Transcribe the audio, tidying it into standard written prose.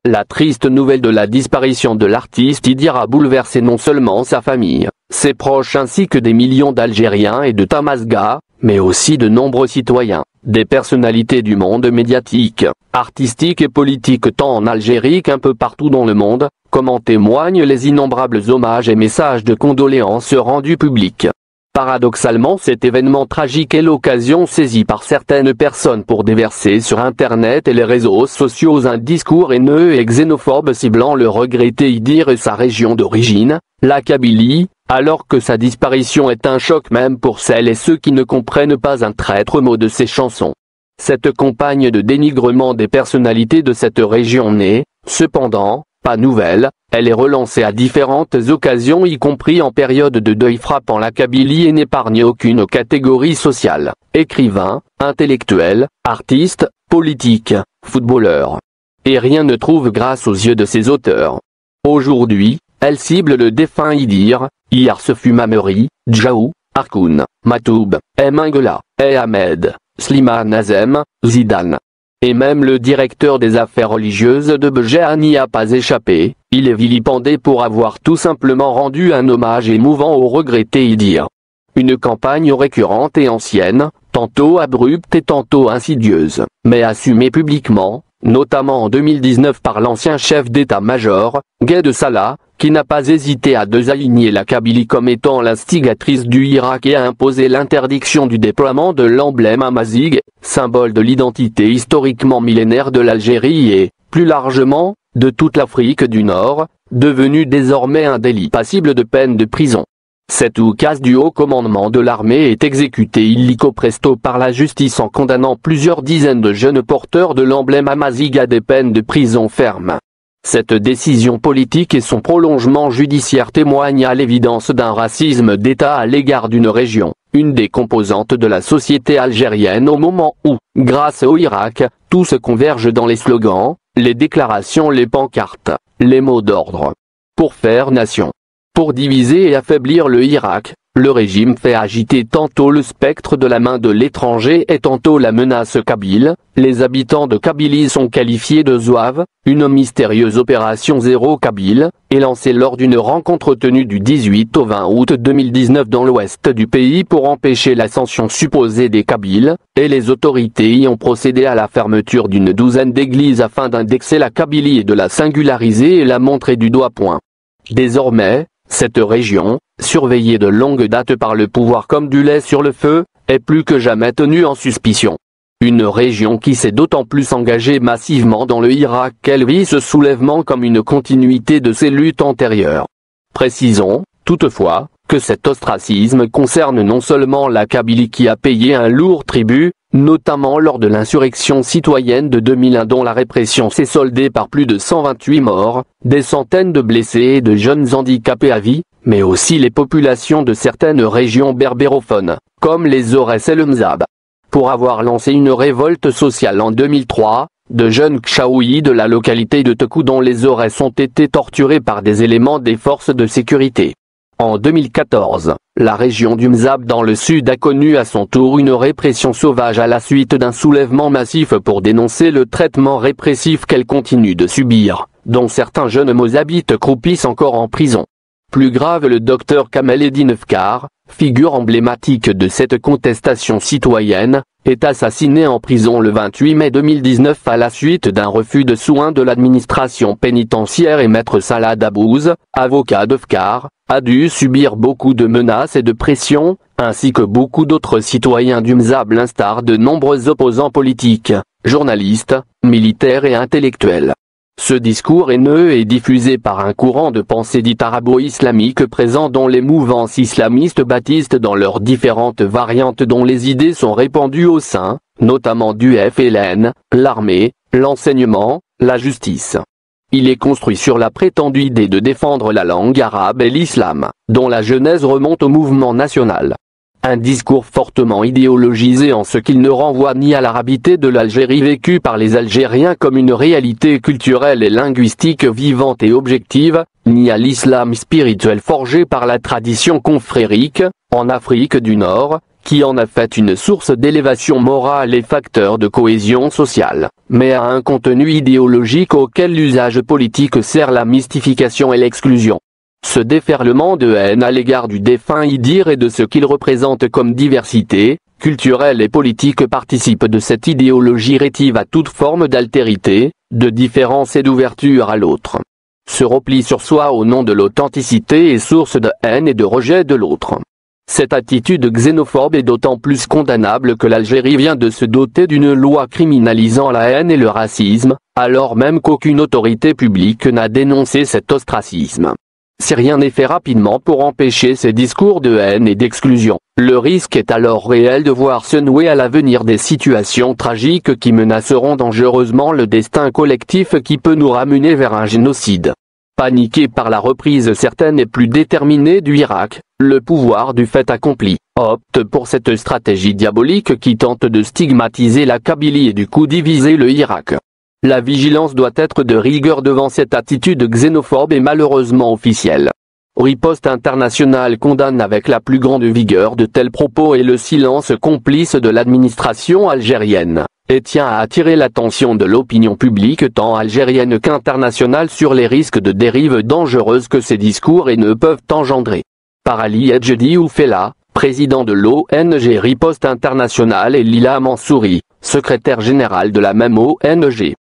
La triste nouvelle de la disparition de l'artiste Idir a bouleversé non seulement sa famille, ses proches ainsi que des millions d'Algériens et de Tamasga, mais aussi de nombreux citoyens, des personnalités du monde médiatique, artistique et politique tant en Algérie qu'un peu partout dans le monde, comme en témoignent les innombrables hommages et messages de condoléances rendus publics. Paradoxalement, cet événement tragique est l'occasion saisie par certaines personnes pour déverser sur Internet et les réseaux sociaux un discours haineux et xénophobe ciblant le regretté Idir et sa région d'origine, la Kabylie, alors que sa disparition est un choc même pour celles et ceux qui ne comprennent pas un traître mot de ses chansons. Cette campagne de dénigrement des personnalités de cette région n'est, cependant, pas nouvelle, elle est relancée à différentes occasions y compris en période de deuil frappant la Kabylie et n'épargne aucune catégorie sociale, écrivain, intellectuel, artiste, politique, footballeur. Et rien ne trouve grâce aux yeux de ses auteurs. Aujourd'hui, elle cible le défunt Idir, hier ce fut Mameri, Djaou, Arkoun, Matoub, Mingela, Ahmed, Slimane Azem, Zidane. Et même le directeur des affaires religieuses de Béja n'y a pas échappé, il est vilipendé pour avoir tout simplement rendu un hommage émouvant au regretté Idir. Une campagne récurrente et ancienne, tantôt abrupte et tantôt insidieuse, mais assumée publiquement, notamment en 2019 par l'ancien chef d'état-major, Gaïd Salah, qui n'a pas hésité à désigner la Kabylie comme étant l'instigatrice du Irak et à imposer l'interdiction du déploiement de l'emblème amazigh, symbole de l'identité historiquement millénaire de l'Algérie et, plus largement, de toute l'Afrique du Nord, devenu désormais un délit passible de peine de prison. Cet oukase du haut commandement de l'armée est exécuté illico presto par la justice en condamnant plusieurs dizaines de jeunes porteurs de l'emblème amazigh à des peines de prison ferme. Cette décision politique et son prolongement judiciaire témoignent à l'évidence d'un racisme d'État à l'égard d'une région, une des composantes de la société algérienne au moment où, grâce au Irak, tout se converge dans les slogans, les déclarations, les pancartes, les mots d'ordre. Pour faire nation. Pour diviser et affaiblir le Irak, le régime fait agiter tantôt le spectre de la main de l'étranger et tantôt la menace kabyle. Les habitants de Kabylie sont qualifiés de zouaves, une mystérieuse opération zéro kabyle, est lancée lors d'une rencontre tenue du 18 au 20 août 2019 dans l'ouest du pays pour empêcher l'ascension supposée des Kabyles, et les autorités y ont procédé à la fermeture d'une douzaine d'églises afin d'indexer la Kabylie et de la singulariser et la montrer du doigt point. Désormais, cette région, surveillée de longue date par le pouvoir comme du lait sur le feu, est plus que jamais tenue en suspicion. Une région qui s'est d'autant plus engagée massivement dans le Irak qu'elle vit ce soulèvement comme une continuité de ses luttes antérieures. Précisons, toutefois, que cet ostracisme concerne non seulement la Kabylie qui a payé un lourd tribut, notamment lors de l'insurrection citoyenne de 2001 dont la répression s'est soldée par plus de 128 morts, des centaines de blessés et de jeunes handicapés à vie, mais aussi les populations de certaines régions berbérophones, comme les Aurès et le Mzab. Pour avoir lancé une révolte sociale en 2003, de jeunes Kchaouis de la localité de Tekou dont les Aurès ont été torturés par des éléments des forces de sécurité. En 2014, la région du Mzab dans le sud a connu à son tour une répression sauvage à la suite d'un soulèvement massif pour dénoncer le traitement répressif qu'elle continue de subir, dont certains jeunes mozabites croupissent encore en prison. Plus grave, le docteur Kamel Eddine Efkar, figure emblématique de cette contestation citoyenne, est assassiné en prison le 28 mai 2019 à la suite d'un refus de soins de l'administration pénitentiaire et maître Salah Dabbouz, avocat d'Efkar, a dû subir beaucoup de menaces et de pressions, ainsi que beaucoup d'autres citoyens du Mzab l'instar de nombreux opposants politiques, journalistes, militaires et intellectuels. Ce discours haineux est diffusé par un courant de pensée dit arabo-islamique présent dans les mouvances islamistes baptistes dans leurs différentes variantes dont les idées sont répandues au sein, notamment du FLN, l'armée, l'enseignement, la justice. Il est construit sur la prétendue idée de défendre la langue arabe et l'islam, dont la genèse remonte au mouvement national. Un discours fortement idéologisé en ce qu'il ne renvoie ni à l'arabité de l'Algérie vécue par les Algériens comme une réalité culturelle et linguistique vivante et objective, ni à l'islam spirituel forgé par la tradition confrérique, en Afrique du Nord, qui en a fait une source d'élévation morale et facteur de cohésion sociale, mais a un contenu idéologique auquel l'usage politique sert la mystification et l'exclusion. Ce déferlement de haine à l'égard du défunt Idir et de ce qu'il représente comme diversité, culturelle et politique participe de cette idéologie rétive à toute forme d'altérité, de différence et d'ouverture à l'autre. Ce repli sur soi au nom de l'authenticité est source de haine et de rejet de l'autre. Cette attitude xénophobe est d'autant plus condamnable que l'Algérie vient de se doter d'une loi criminalisant la haine et le racisme, alors même qu'aucune autorité publique n'a dénoncé cet ostracisme. Si rien n'est fait rapidement pour empêcher ces discours de haine et d'exclusion, le risque est alors réel de voir se nouer à l'avenir des situations tragiques qui menaceront dangereusement le destin collectif qui peut nous ramener vers un génocide. Paniqué par la reprise certaine et plus déterminée du Irak, le pouvoir du fait accompli opte pour cette stratégie diabolique qui tente de stigmatiser la Kabylie et du coup diviser le Irak. La vigilance doit être de rigueur devant cette attitude xénophobe et malheureusement officielle. Riposte Internationale condamne avec la plus grande vigueur de tels propos et le silence complice de l'administration algérienne, et tient à attirer l'attention de l'opinion publique tant algérienne qu'internationale sur les risques de dérives dangereuses que ces discours et ne peuvent engendrer. Par Ali Edjedi Oufella, président de l'ONG Riposte Internationale et Lila Mansouri, secrétaire général de la même ONG.